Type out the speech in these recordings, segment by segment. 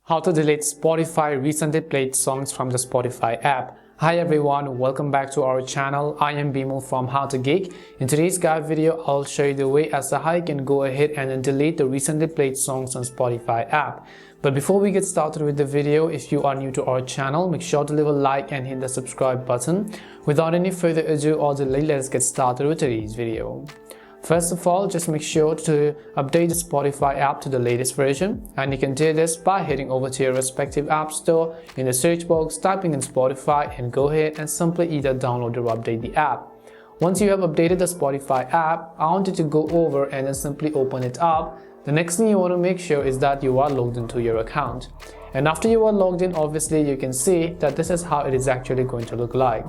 How to delete Spotify recently played songs from the Spotify app. Hi everyone, welcome back to our channel. I am Bimal from How to Geek. In today's guide video, I'll show you the way as to how you can go ahead and then delete the recently played songs on Spotify app. But before we get started with the video, if you are new to our channel, make sure to leave a like and hit the subscribe button. Without any further ado or delay, let's get started with today's video. First of all, just make sure to update the Spotify app to the latest version, and you can do this by heading over to your respective app store. In the search box, typing in Spotify and go ahead and simply either download or update the app. Once you have updated the Spotify app, I want you to go over and then simply open it up. The next thing you want to make sure is that you are logged into your account. And after you are logged in, obviously you can see that this is how it is actually going to look like.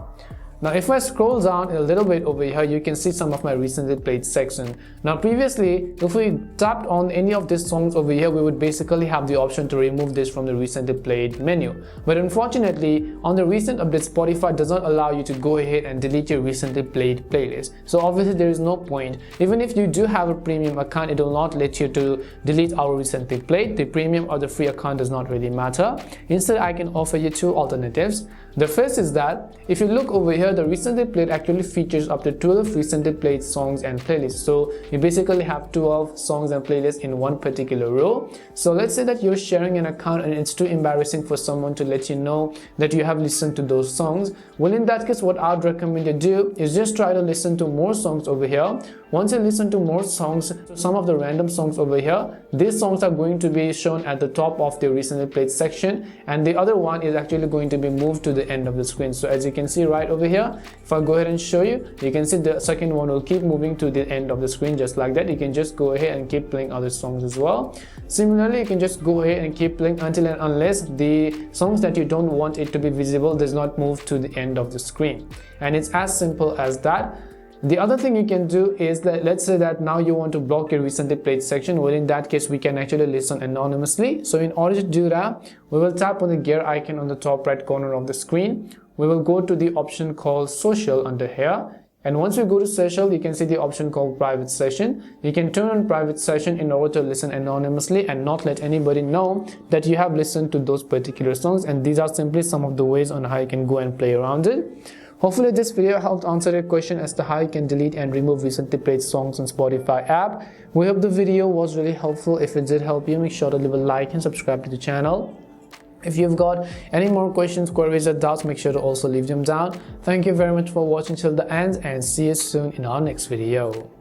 Now if I scroll down a little bit over here, you can see some of my recently played section. Now previously, if we tapped on any of these songs over here, we would basically have the option to remove this from the recently played menu. But unfortunately, on the recent update, Spotify does not allow you to go ahead and delete your recently played playlist. So obviously there is no point. Even if you do have a premium account, it will not let you to delete our recently played. The premium or the free account does not really matter. Instead, I can offer you two alternatives. The first is that if you look over here, the recently played actually features up to 12 recently played songs and playlists. So you basically have 12 songs and playlists in one particular row. So let's say that you're sharing an account and it's too embarrassing for someone to let you know that you have listened to those songs. Well, in that case, what I'd recommend you do is just try to listen to more songs over here. Once you listen to more songs, some of the random songs over here, these songs are going to be shown at the top of the recently played section, and the other one is actually going to be moved to the end of the screen. So as you can see right over here, if I go ahead and show you, you can see the second one will keep moving to the end of the screen just like that. You can just go ahead and keep playing other songs as well. Similarly, you can just go ahead and keep playing until and unless the songs that you don't want it to be visible does not move to the end of the screen. And it's as simple as that. The other thing you can do is that let's say that now you want to block your recently played section. Well, in that case, we can actually listen anonymously. So in order to do that, we will tap on the gear icon on the top right corner of the screen. We will go to the option called social under here. And once we go to social, you can see the option called private session. You can turn on private session in order to listen anonymously and not let anybody know that you have listened to those particular songs. And these are simply some of the ways on how you can go and play around it. Hopefully this video helped answer your question as to how you can delete and remove recently played songs on Spotify app. We hope the video was really helpful. If it did help you, make sure to leave a like and subscribe to the channel. If you've got any more questions, queries or doubts, make sure to also leave them down. Thank you very much for watching till the end and see you soon in our next video.